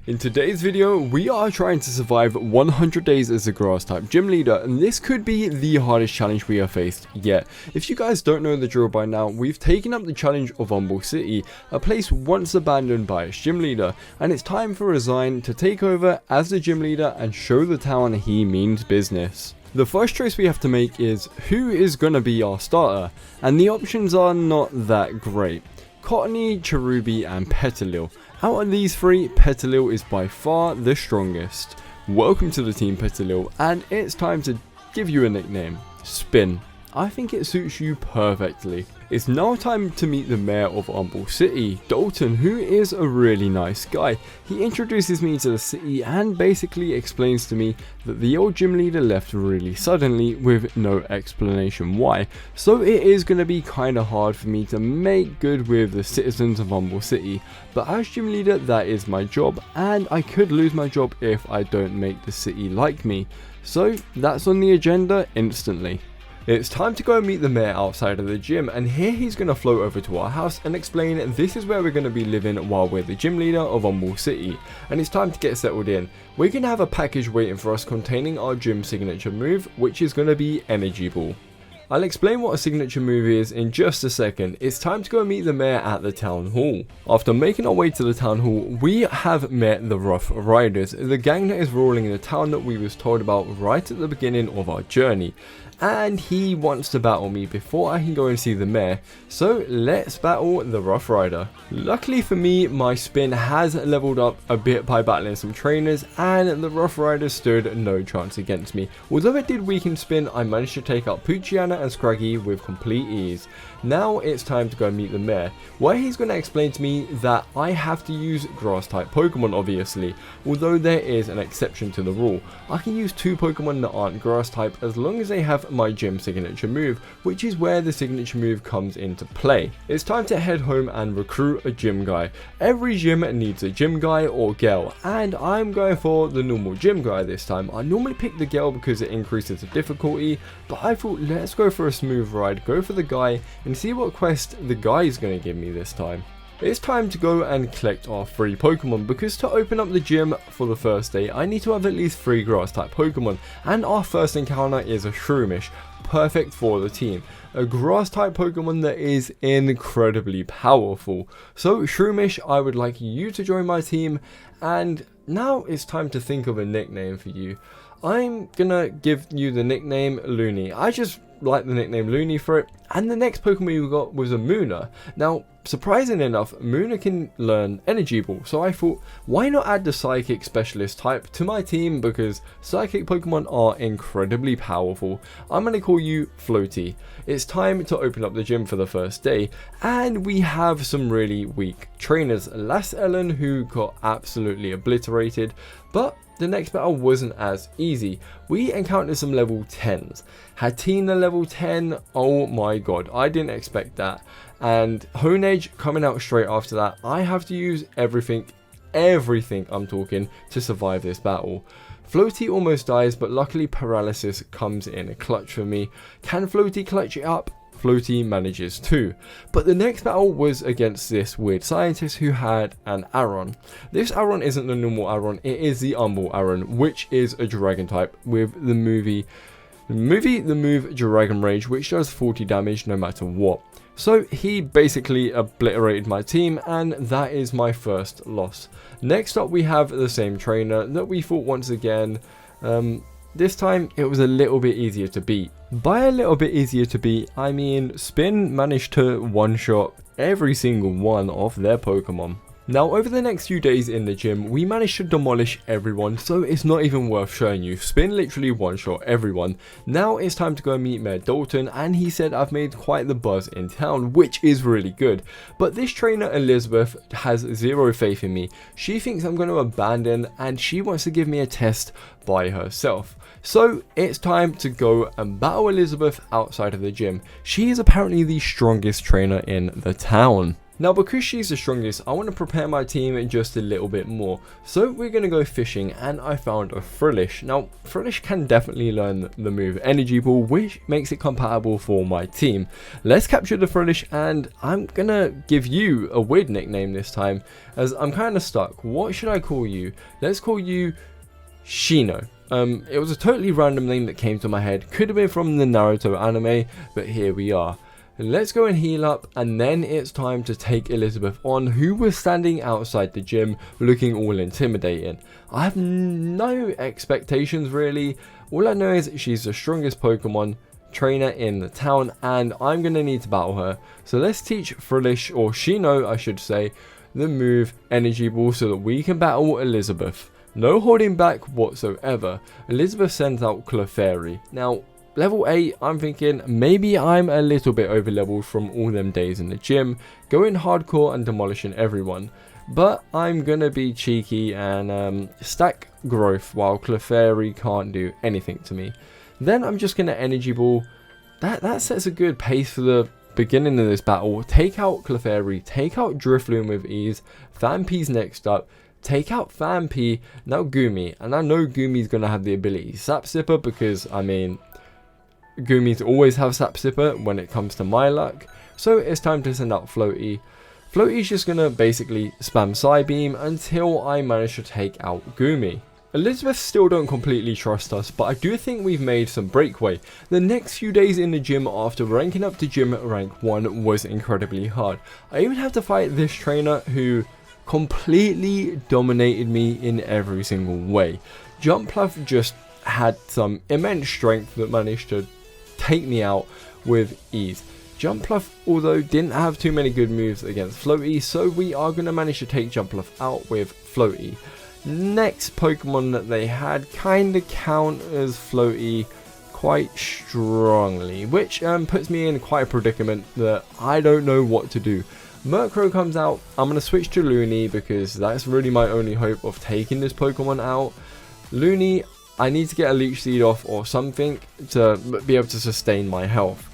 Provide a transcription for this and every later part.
In today's video, we are trying to survive 100 days as a grass type gym leader, and this could be the hardest challenge we have faced yet. If you guys don't know the drill by now, we've taken up the challenge of Umble City, a place once abandoned by its gym leader, and it's time for Resign to take over as the gym leader and show the town he means business. The first choice we have to make is who is gonna be our starter, and the options are not that great. Cottony, Cherubi and Petalil. Out of these three, Petalil is by far the strongest. Welcome to the team, Petalil, and it's time to give you a nickname, Spin. I think it suits you perfectly. It's now time to meet the mayor of Umble City, Dalton, who is a really nice guy. He introduces me to the city and basically explains to me that the old gym leader left really suddenly with no explanation why. So it is going to be kind of hard for me to make good with the citizens of Umble City. But as gym leader, that is my job, and I could lose my job if I don't make the city like me. So that's on the agenda instantly. It's time to go and meet the mayor outside of the gym, and here he's going to float over to our house and explain this is where we're going to be living while we're the gym leader of Umble City, and it's time to get settled in. We're going to have a package waiting for us containing our gym signature move, which is going to be Energy Ball. I'll explain what a signature move is in just a second. It's time to go meet the mayor at the town hall. After making our way to the town hall, we have met the Rough Riders, the gang that is ruling the town that we was told about right at the beginning of our journey. And he wants to battle me before I can go and see the mayor, so let's battle the Rough Rider. Luckily for me, my Spin has leveled up a bit by battling some trainers, and the Rough Rider stood no chance against me. Although it did weaken Spin, I managed to take out Poochyena and Scraggy with complete ease. Now it's time to go meet the mayor, where he's going to explain to me that I have to use grass type Pokemon obviously, although there is an exception to the rule. I can use 2 Pokemon that aren't grass type as long as they have my gym signature move, which is where the signature move comes into play. It's time to head home and recruit a gym guy. Every gym needs a gym guy or girl, and I'm going for the normal gym guy this time. I normally pick the girl because it increases the difficulty, but I thought let's go for a smooth ride, go for the guy and see what quest the guy is going to give me this time. It's time to go and collect our free Pokemon, because to open up the gym for the first day I need to have at least 3 grass type Pokemon, and our first encounter is a Shroomish, perfect for the team. A grass type Pokemon that is incredibly powerful. So Shroomish, I would like you to join my team, and now it's time to think of a nickname for you. I'm gonna give you the nickname Looney. I just like the nickname Looney for it. And the next Pokemon we got was a Munna. Now, surprisingly enough, Munna can learn Energy Ball, so I thought, why not add the Psychic Specialist type to my team, because Psychic Pokemon are incredibly powerful. I'm going to call you Floaty. It's time to open up the gym for the first day, and we have some really weak trainers. Last Ellen, who got absolutely obliterated, but the next battle wasn't as easy. We encountered some level 10s. Hatina level 10, oh my god, I didn't expect that. And Honedge coming out straight after that. I have to use everything I'm talking to survive this battle. Floaty almost dies, but luckily Paralysis comes in a clutch for me. Can Floaty clutch it up? Floaty manages to. But the next battle was against this weird scientist who had an Aron. This Aron isn't the normal Aron, it is the Umble Aron, which is a dragon type with the move Dragon Rage, which does 40 damage no matter what. So he basically obliterated my team, and that is my first loss. Next up we have the same trainer that we fought once again. This time it was a little bit easier to beat. By a little bit easier to beat, I mean Spin managed to one-shot every single one of their Pokemon. Now over the next few days in the gym, we managed to demolish everyone, so it's not even worth showing you. Spin literally one-shot everyone. Now it's time to go meet Mayor Dalton, and he said I've made quite the buzz in town, which is really good. But this trainer Elizabeth has zero faith in me. She thinks I'm going to abandon, and she wants to give me a test by herself. So it's time to go and battle Elizabeth outside of the gym. She is apparently the strongest trainer in the town. Now because she's the strongest, I want to prepare my team just a little bit more. So we're going to go fishing, and I found a Frillish. Now Frillish can definitely learn the move Energy Ball, which makes it compatible for my team. Let's capture the Frillish, and I'm going to give you a weird nickname this time, as I'm kind of stuck. What should I call you? Let's call you Shino. It was a totally random name that came to my head. Could have been from the Naruto anime, but here we are. Let's go and heal up, and then it's time to take Elizabeth on, who was standing outside the gym looking all intimidating. I have no expectations really. All I know is she's the strongest Pokemon trainer in the town, and I'm going to need to battle her. So let's teach Frillish, or Shino I should say, the move Energy Ball so that we can battle Elizabeth. No holding back whatsoever. Elizabeth sends out Clefairy. Now level 8, I'm thinking maybe I'm a little bit over leveled from all them days in the gym, going hardcore and demolishing everyone. But I'm gonna be cheeky and stack growth while Clefairy can't do anything to me. Then I'm just gonna Energy Ball. That sets a good pace for the beginning of this battle. Take out Clefairy, take out Drifloon with ease. Phanpy's next up. Take out Phanpy, now Goomy. And I know Goomy's gonna have the ability Sap Sipper, because I mean Goomies always have Sap Sipper when it comes to my luck. So it's time to send out Floaty. Floaty's just gonna basically spam Psybeam until I manage to take out Goomy. Elizabeth still don't completely trust us, but I do think we've made some breakaway. The next few days in the gym after ranking up to gym rank 1 was incredibly hard. I even had to fight this trainer who completely dominated me in every single way. Jumpluff just had some immense strength that managed to take me out with ease. Jumpluff, although, didn't have too many good moves against Floaty, so we are going to manage to take Jumpluff out with Floaty. Next Pokemon that they had kind of counters Floaty quite strongly, which puts me in quite a predicament that I don't know what to do. Murkrow comes out. I'm going to switch to Looney because that's really my only hope of taking this Pokemon out. Looney, I need to get a Leech Seed off or something to be able to sustain my health.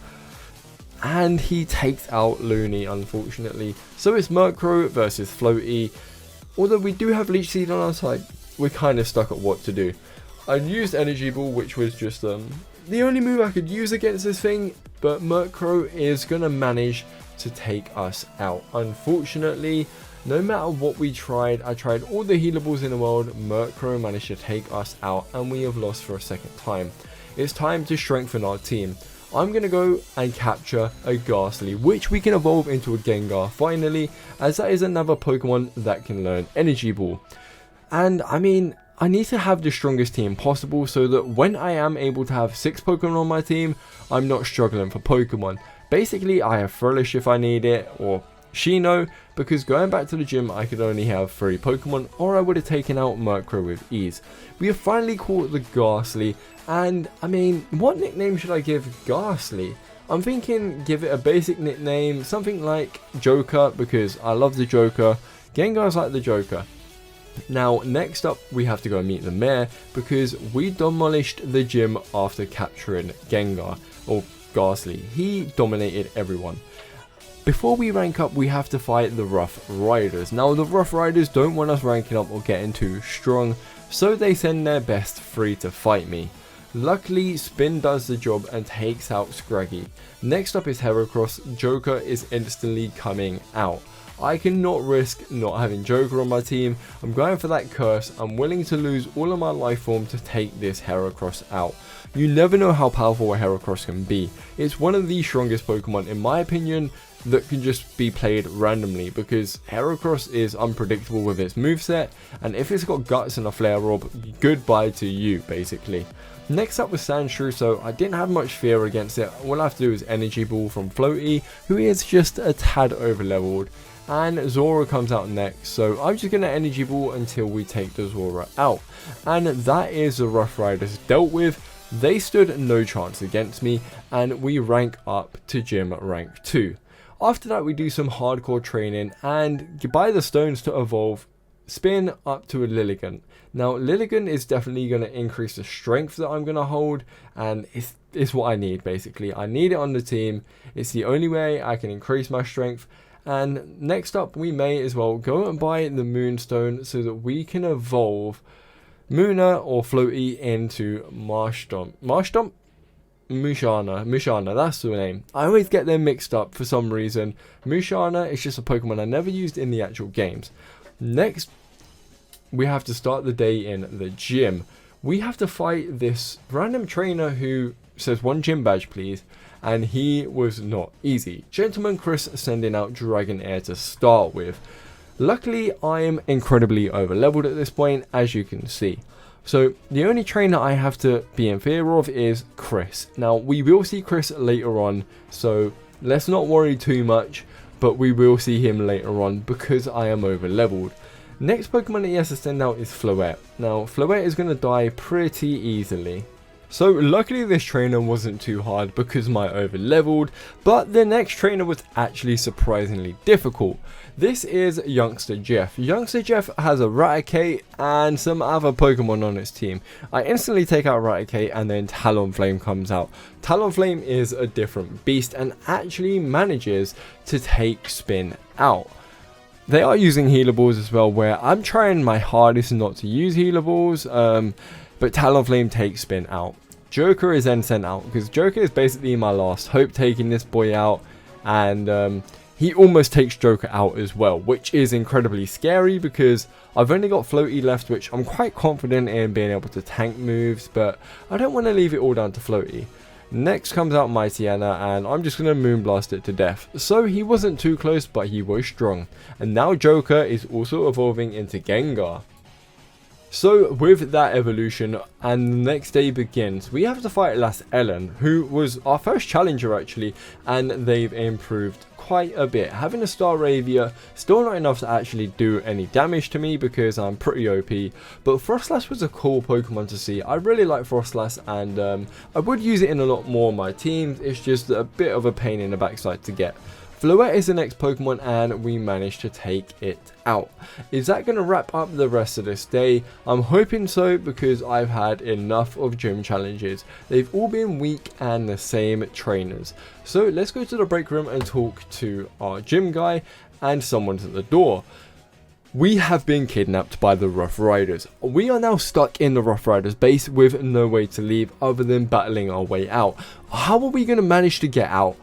And he takes out Looney, unfortunately. So it's Murkrow versus Floaty. Although we do have Leech Seed on our side, we're kind of stuck at what to do. I used Energy Ball, which was just the only move I could use against this thing. But Murkrow is going to manage to take us out. Unfortunately, no matter what we tried, I tried all the healables in the world, Murkrow managed to take us out, and we have lost for a second time. It's time to strengthen our team. I'm going to go and capture a Ghastly, which we can evolve into a Gengar finally, as that is another Pokemon that can learn Energy Ball. And I mean, I need to have the strongest team possible so that when I am able to have 6 Pokemon on my team, I'm not struggling for Pokemon. Basically, I have Frillish if I need it, or Shino, because going back to the gym I could only have 3 Pokemon, or I would have taken out Murkrow with ease. We have finally caught the Ghastly, and I mean, what nickname should I give Ghastly? I'm thinking give it a basic nickname, something like Joker, because I love the Joker. Gengar's like the Joker. Now next up we have to go meet the mayor, because we demolished the gym after capturing Gengar, or Ghastly. He dominated everyone. Before we rank up, we have to fight the Rough Riders. Now the Rough Riders don't want us ranking up or getting too strong, so they send their best 3 to fight me. Luckily, Spin does the job and takes out Scraggy. Next up is Heracross. Joker is instantly coming out. I cannot risk not having Joker on my team. I'm going for that curse. I'm willing to lose all of my life form to take this Heracross out. You never know how powerful a Heracross can be. It's one of the strongest Pokemon in my opinion that can just be played randomly, because Heracross is unpredictable with its moveset, and if it's got Guts and a Flare Orb, goodbye to you basically. Next up was Sandshrew, so I didn't have much fear against it. All I have to do is Energy Ball from Floaty, who is just a tad over leveled. And Zora comes out next, so I'm just going to Energy Ball until we take the Zora out. And that is the Rough Riders dealt with. They stood no chance against me, and we rank up to gym rank 2. After that we do some hardcore training and buy the stones to evolve Spin up to a Lilligant. Now Lilligant is definitely going to increase the strength that I'm going to hold, and it's what I need basically. I need it on the team. It's the only way I can increase my strength. And next up, we may as well go and buy the Moonstone so that we can evolve Muna or Floaty into Marshtomp. Mushana, that's the name. I always get them mixed up for some reason. Mushana is just a Pokemon I never used in the actual games. Next, we have to start the day in the gym. We have to fight this random trainer who says 1 gym badge please, and he was not easy. Gentleman Chris sending out Dragonair to start with. Luckily, I am incredibly over leveled at this point, as you can see. So the only trainer I have to be in fear of is Chris. Now we will see Chris later on, so let's not worry too much, but we will see him later on because I am over leveled. Next Pokemon that he has to send out is Floette. Now Floette is going to die pretty easily. So luckily this trainer wasn't too hard because my over leveled, but the next trainer was actually surprisingly difficult. This is Youngster Jeff. Youngster Jeff has a Raticate and some other Pokemon on its team. I instantly take out Raticate and then Talonflame comes out. Talonflame is a different beast and actually manages to take Spin out. They are using healables as well, where I'm trying my hardest not to use healables, but Talonflame takes Spin out. Joker is then sent out because Joker is basically my last hope taking this boy out, and he almost takes Joker out as well, which is incredibly scary because I've only got Floaty left, which I'm quite confident in being able to tank moves, but I don't want to leave it all down to Floaty. Next comes out Mightyena, and I'm just going to Moonblast it to death. So he wasn't too close, but he was strong. And now Joker is also evolving into Gengar. So with that evolution, and the next day begins, we have to fight Las Ellen, who was our first challenger actually, and they've improved quite a bit. Having a Staravia, still not enough to actually do any damage to me because I'm pretty OP, but Frostlass was a cool Pokemon to see. I really like Frostlass, and I would use it in a lot more of my teams. It's just a bit of a pain in the backside to get. Floette is the next Pokemon, and we managed to take it out. Is that going to wrap up the rest of this day? I'm hoping so because I've had enough of gym challenges. They've all been weak and the same trainers. So let's go to the break room and talk to our gym guy, and someone's at the door. We have been kidnapped by the Rough Riders. We are now stuck in the Rough Riders base with no way to leave other than battling our way out. How are we going to manage to get out?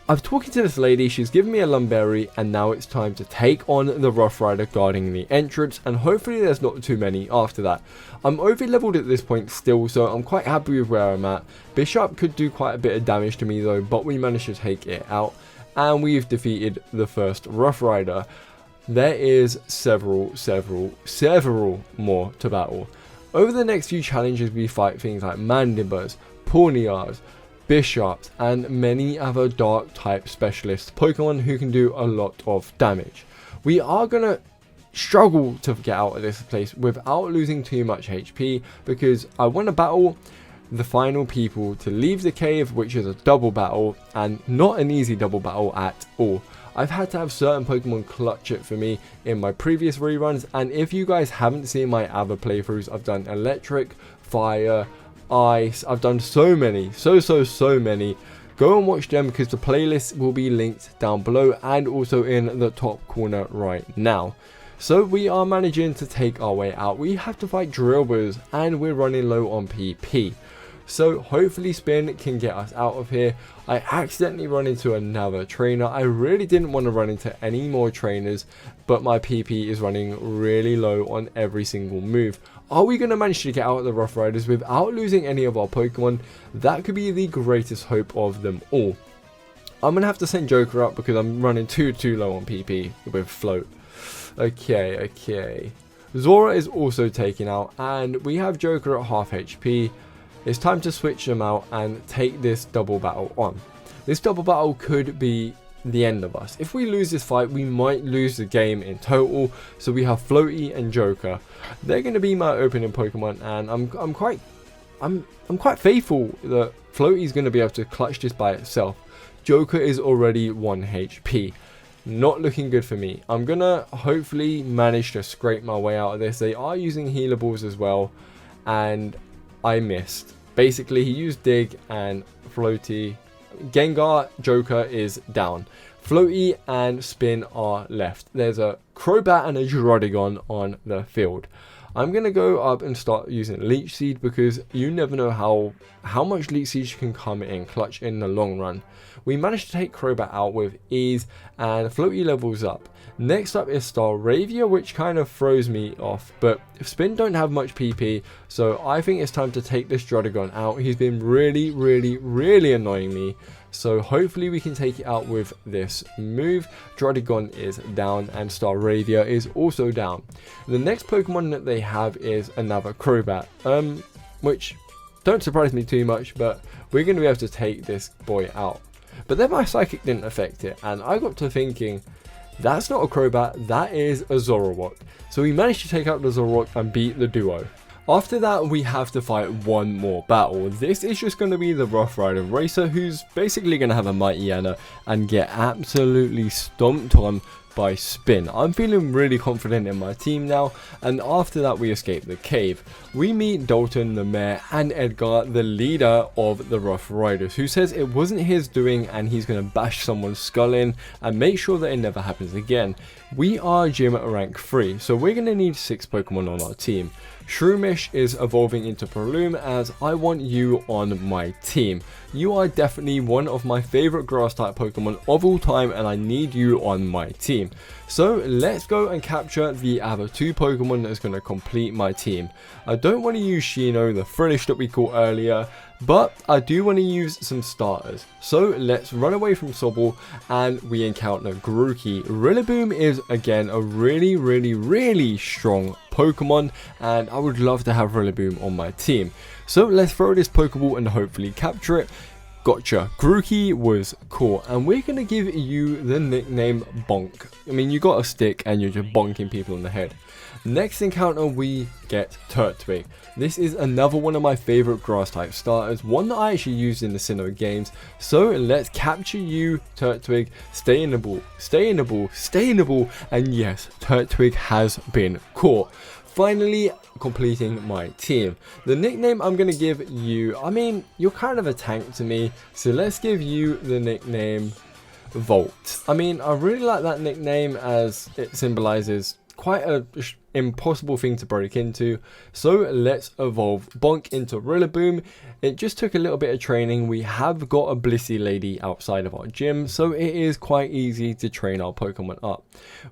I'm talking to this lady, she's given me a Lumberry, and now it's time to take on the Rough Rider guarding the entrance, and hopefully there's not too many after that. I'm over leveled at this point still, so I'm quite happy with where I'm at. Bishop could do quite a bit of damage to me though, but we managed to take it out, and we've defeated the first Rough Rider. There is several more to battle. Over the next few challenges we fight things like Mandibas, Pawniards, Bishops, and many other dark type specialist Pokemon who can do a lot of damage. We are going to struggle to get out of this place without losing too much HP because I want to battle the final people to leave the cave, which is a double battle, and not an easy double battle at all. I've had to have certain Pokemon clutch it for me in my previous reruns, and if you guys haven't seen my other playthroughs, I've done Electric, Fire, Ice. I've done so many, so many. Go and watch them because the playlist will be linked down below and also in the top corner right now. So we are managing to take our way out. We have to fight Drillburs and we're running low on PP. So hopefully Spin can get us out of here. I accidentally run into another trainer. I really didn't want to run into any more trainers, but my PP is running really low on every single move. Are we going to manage to get out of the Rough Riders without losing any of our Pokemon? That could be the greatest hope of them all. I'm going to have to send Joker up because I'm running too low on PP with Float. Okay. Zora is also taken out and we have Joker at half HP. It's time to switch them out and take this double battle on. This double battle could be the end of us. If we lose this fight, we might lose the game in total. So we have Floaty and Joker. They're going to be my opening Pokemon, and I'm quite faithful that Floaty's going to be able to clutch this by itself. Joker is already 1 HP. Not looking good for me. I'm going to hopefully manage to scrape my way out of this. They are using healables as well, and I missed. Basically, he used Dig and Floaty. Gengar Joker is down. Floaty and Spin are left. There's a Crobat and a Druddigon on the field. I'm going to go up and start using Leech Seed because you never know how much Leech Seed can come in clutch in the long run. We managed to take Crobat out with ease and Floaty levels up. Next up is Staravia, which kind of throws me off, but Spin don't have much PP, so I think it's time to take this Druddigon out. He's been really annoying me, so hopefully we can take it out with this move. Druddigon is down and Staravia is also down. The next Pokemon that they have is another Crobat, which don't surprise me too much, but we're going to be able to take this boy out. But then my Psychic didn't affect it, and I got to thinking, that's not a Crobat, that is a Zoroark. So we managed to take out the Zoroark and beat the duo. After that, we have to fight one more battle. This is just going to be the Rough Rider Racer, who's basically going to have a Mighty Anna and get absolutely stomped on by Spin. I'm feeling really confident in my team now, and after that we escape the cave. We meet Dalton the Mayor and Edgar, the leader of the Rough Riders, who says it wasn't his doing and he's going to bash someone's skull in and make sure that it never happens again. We are gym rank 3, so we're going to need 6 Pokemon on our team. Shroomish is evolving into Breloom as I want you on my team. You are definitely one of my favorite grass type Pokemon of all time and I need you on my team. So let's go and capture the other 2 Pokemon that's going to complete my team. I don't want to use Shino, the Frillish that we caught earlier, but I do want to use some starters. So let's run away from Sobble and we encounter Grookey. Rillaboom is again a really strong Pokemon and I would love to have Rillaboom on my team. So let's throw this Pokeball and hopefully capture it. Gotcha, Grookey was caught and we're going to give you the nickname Bonk. I mean, you got a stick and you're just bonking people on the head. Next encounter we get Turtwig. This is another one of my favorite grass type starters, one that I actually used in the Sinnoh games. So let's capture you, Turtwig. Stay in the ball, stay in the ball, stay in the ball, and yes, Turtwig has been caught. Finally completing my team. The nickname I'm going to give you, I mean, you're kind of a tank to me, so let's give you the nickname Volt. I mean, I really like that nickname as it symbolizes quite a impossible thing to break into. So let's evolve Bonk into Rillaboom. It just took a little bit of training. We have got a Blissey lady outside of our gym, so it is quite easy to train our Pokemon up.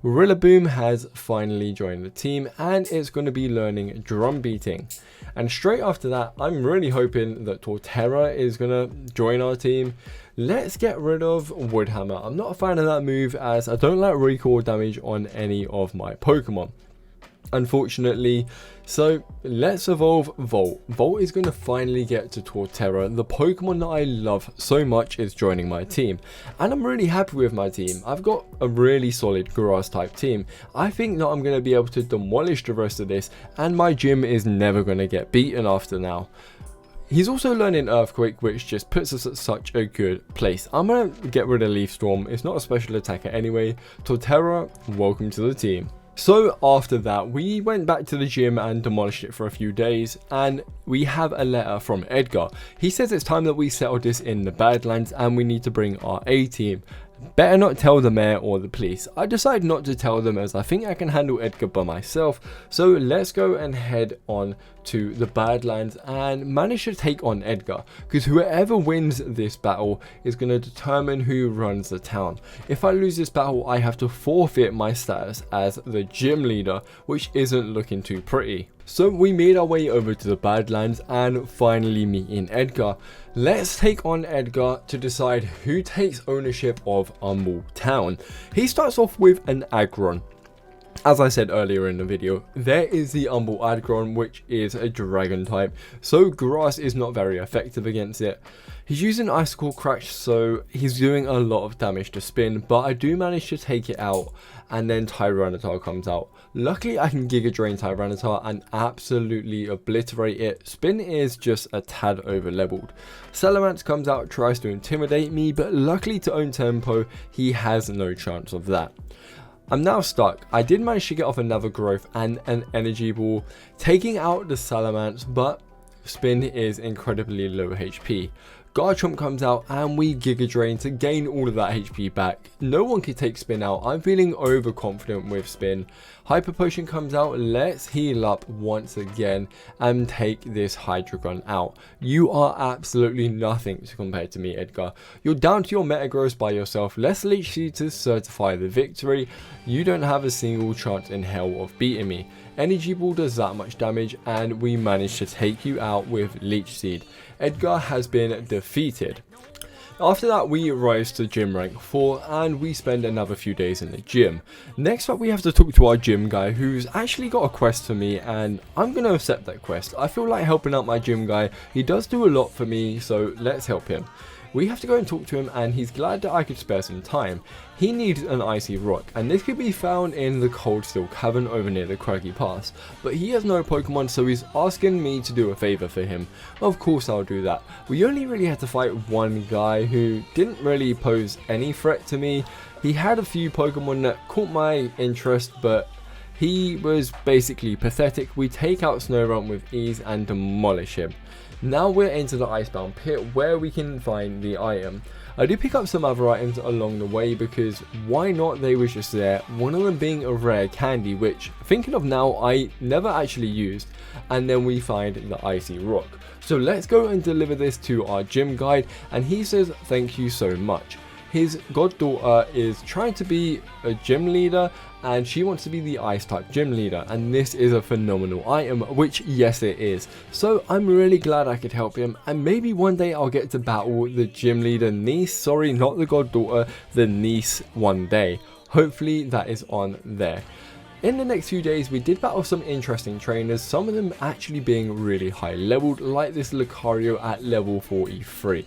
Rillaboom has finally joined the team and it's going to be learning drum beating. And straight after that, I'm really hoping that Torterra is going to join our team. Let's get rid of Woodhammer. I'm not a fan of that move as I don't like recoil damage on any of my Pokemon, unfortunately. So let's evolve Volt. Volt is going to finally get to Torterra. The Pokemon that I love so much is joining my team. And I'm really happy with my team. I've got a really solid grass type team. I think that I'm going to be able to demolish the rest of this and my gym is never going to get beaten after now. He's also learning Earthquake, which just puts us at such a good place. I'm going to get rid of Leaf Storm. It's not a special attacker anyway. Torterra, welcome to the team. So after that, we went back to the gym and demolished it for a few days, and we have a letter from Edgar. He says it's time that we settle this in the Badlands and we need to bring our A-team. Better not tell the mayor or the police. I decided not to tell them as I think I can handle Edgar by myself. So let's go and head on to the Badlands and manage to take on Edgar, because whoever wins this battle is going to determine who runs the town. If I lose this battle, I have to forfeit my status as the gym leader, which isn't looking too pretty. So we made our way over to the Badlands and finally meeting Edgar. Let's take on Edgar to decide who takes ownership of Umble Town. He starts off with an Aggron. As I said earlier in the video, there is the Umble Aggron, which is a dragon type, so grass is not very effective against it. He's using Icicle Crash, so he's doing a lot of damage to Spin, but I do manage to take it out, and then Tyranitar comes out. Luckily, I can Giga Drain Tyranitar and absolutely obliterate it. Spin is just a tad over leveled. Salamence comes out, tries to intimidate me, but luckily to own tempo, he has no chance of that. I'm now stuck. I did manage to get off another growth and an energy ball, taking out the Salamence, but Spin is incredibly low HP. Garchomp comes out and we Giga Drain to gain all of that HP back. No one can take Spin out. I'm feeling overconfident with Spin. Hyper Potion comes out. Let's heal up once again and take this Hydreigon out. You are absolutely nothing to compare to me, Edgar. You're down to your Metagross by yourself. Let's literally to certify the victory. You don't have a single chance in hell of beating me. Energy Ball does that much damage and we managed to take you out with Leech Seed. Edgar has been defeated. After that we rise to gym rank 4 and we spend another few days in the gym. Next up we have to talk to our gym guy who's actually got a quest for me, and I'm going to accept that quest. I feel like helping out my gym guy. He does do a lot for me, so let's help him. We have to go and talk to him and he's glad that I could spare some time. He needs an icy rock and this could be found in the Cold Steel Cavern over near the Craggy Pass. But he has no Pokemon, so he's asking me to do a favour for him. Of course I'll do that. We only really had to fight one guy who didn't really pose any threat to me. He had a few Pokemon that caught my interest, but he was basically pathetic. We take out Snorunt with ease and demolish him. Now we're into the Icebound Pit where we can find the item. I did pick up some other items along the way because why not, they were just there. One of them being a rare candy, which thinking of now I never actually used. And then we find the icy rock. So let's go and deliver this to our gym guide and he says thank you so much. His goddaughter is trying to be a gym leader and she wants to be the ice type gym leader, and this is a phenomenal item, which yes it is. So I'm really glad I could help him, and maybe one day I'll get to battle the gym leader niece, sorry not the goddaughter, the niece one day. Hopefully that is on there. In the next few days we did battle some interesting trainers, some of them actually being really high leveled, like this Lucario at level 43.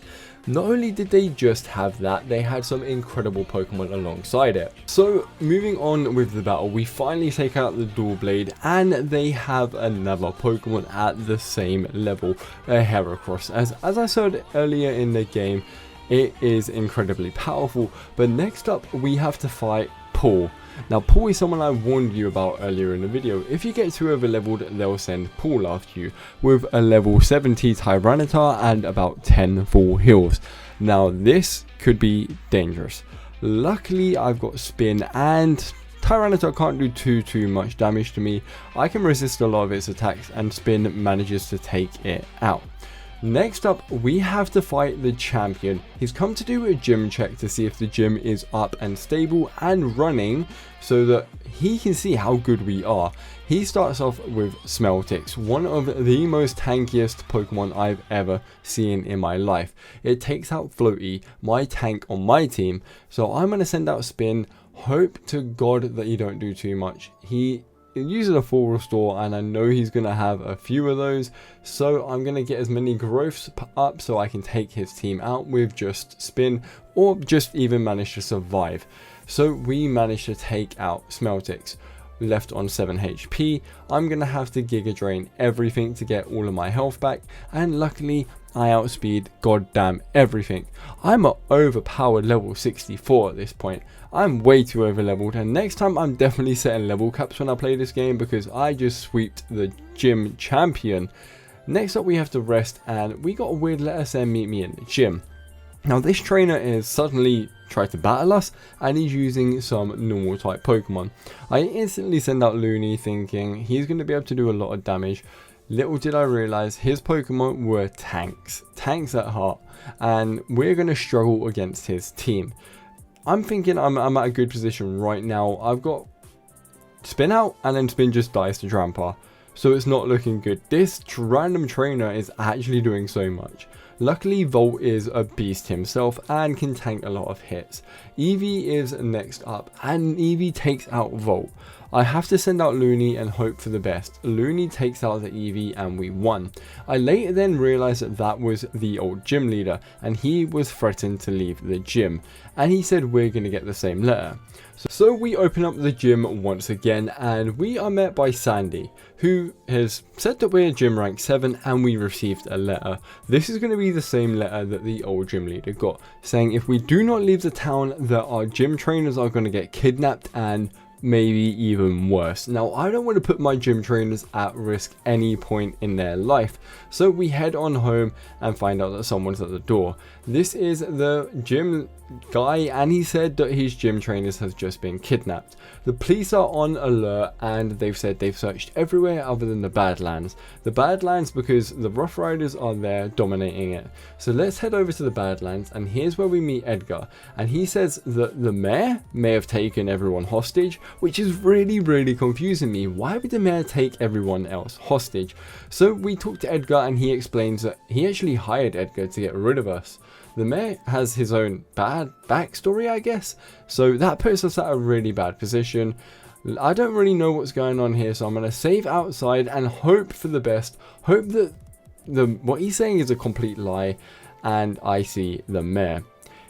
Not only did they just have that, they had some incredible Pokemon alongside it. So moving on with the battle, we finally take out the Doublade and they have another Pokemon at the same level, a Heracross. As I said earlier in the game, it is incredibly powerful. But next up we have to fight Paul. Now Paul is someone I warned you about earlier in the video. If you get too over leveled, they'll send Paul after you with a level 70 Tyranitar and about 10 full heals. Now this could be dangerous. Luckily I've got Spin and Tyranitar can't do too much damage to me. I can resist a lot of its attacks and Spin manages to take it out. Next up we have to fight the champion. He's come to do a gym check to see if the gym is up and stable and running so that he can see how good we are. He starts off with Smeltix, one of the most tankiest Pokemon I've ever seen in my life. It takes out Floaty, my tank on my team, so I'm going to send out Spin. Hope to God that you don't do too much. He uses a full restore and I know he's going to have a few of those, so I'm going to get as many growths up so I can take his team out with just Spin or just even manage to survive. So we managed to take out Smeltix. Left on 7 HP, I'm going to have to Giga Drain everything to get all of my health back, and luckily I outspeed goddamn everything. I'm at overpowered level 64 at this point. I'm way too over leveled, and next time I'm definitely setting level caps when I play this game because I just sweeped the gym champion. Next up we have to rest and we got a weird letter saying meet me in the gym. Now this trainer is suddenly tried to battle us and he's using some normal type Pokemon. I instantly send out Looney thinking he's going to be able to do a lot of damage. Little did I realize his Pokemon were tanks at heart, and we're going to struggle against his team. I'm thinking I'm at a good position right now. I've got Spin out and then Spin just dies to Trampa. So it's not looking good. This random trainer is actually doing so much. Luckily Volt is a beast himself and can tank a lot of hits. Eevee is next up and Eevee takes out Volt. I have to send out Looney and hope for the best. Looney takes out the Eevee and we won. I later then realized that that was the old gym leader and he was threatened to leave the gym. And he said we're going to get the same letter. So we open up the gym once again and we are met by Sandy, who has said that we're gym rank 7 and we received a letter. This is going to be the same letter that the old gym leader got, saying if we do not leave the town that our gym trainers are going to get kidnapped and maybe even worse. Now, I don't want to put my gym trainers at risk any point in their life, so we head on home and find out that someone's at the door. This is the gym guy, and he said that his gym trainers have just been kidnapped. The police are on alert, and they've said they've searched everywhere other than the Badlands. The Badlands because the Rough Riders are there dominating it. So let's head over to the Badlands, and here's where we meet Edgar, and he says that the mayor may have taken everyone hostage, which is really confusing me. Why would the mayor take everyone else hostage? So we talk to Edgar, and he explains that he actually hired Edgar to get rid of us. The mayor has his own bad backstory, I guess, so that puts us at a really bad position. I don't really know what's going on here, so I'm going to save outside and hope for the best. Hope that what he's saying is a complete lie, and I see the mayor.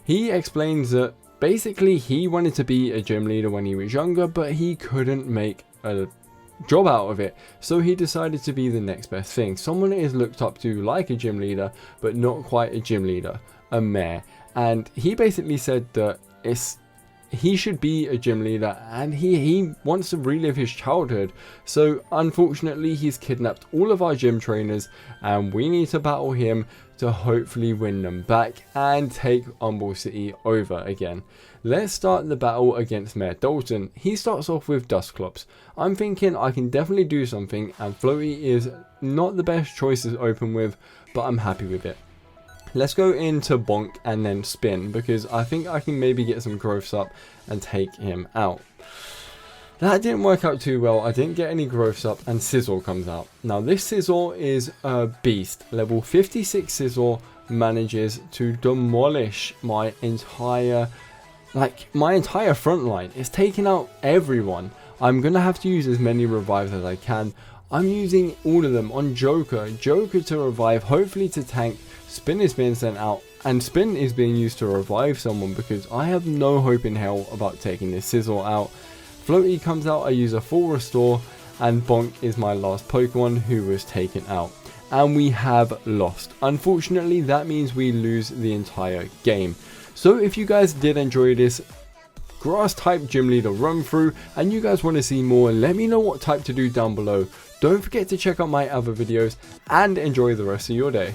He explains that basically he wanted to be a gym leader when he was younger, but he couldn't make a job out of it, so he decided to be the next best thing. Someone that is looked up to like a gym leader, but not quite a gym leader, a mayor. And he basically said that he should be a gym leader, and he wants to relive his childhood. So unfortunately he's kidnapped all of our gym trainers, and we need to battle him to hopefully win them back and take Umble City over again. Let's start the battle against Mayor Dalton. He starts off with Dusclops. I'm thinking I can definitely do something, and Floaty is not the best choice to open with, but I'm happy with it. Let's go into Bonk and then Spin, because I think I can maybe get some growths up and take him out. That didn't work out too well. I didn't get any growths up, and Sizzle comes out. Now this Sizzle is a beast. Level 56 Sizzle manages to demolish my entire front line. It's taking out everyone. I'm gonna have to use as many revives as I can. I'm using all of them on Joker to revive, hopefully to tank. Spin is being sent out, and Spin is being used to revive someone, because I have no hope in hell about taking this Sizzle out. Floaty comes out, I use a full restore, and Bonk is my last Pokemon who was taken out. And we have lost. Unfortunately, that means we lose the entire game. So if you guys did enjoy this grass type gym leader run through, and you guys want to see more, let me know what type to do down below. Don't forget to check out my other videos, and enjoy the rest of your day.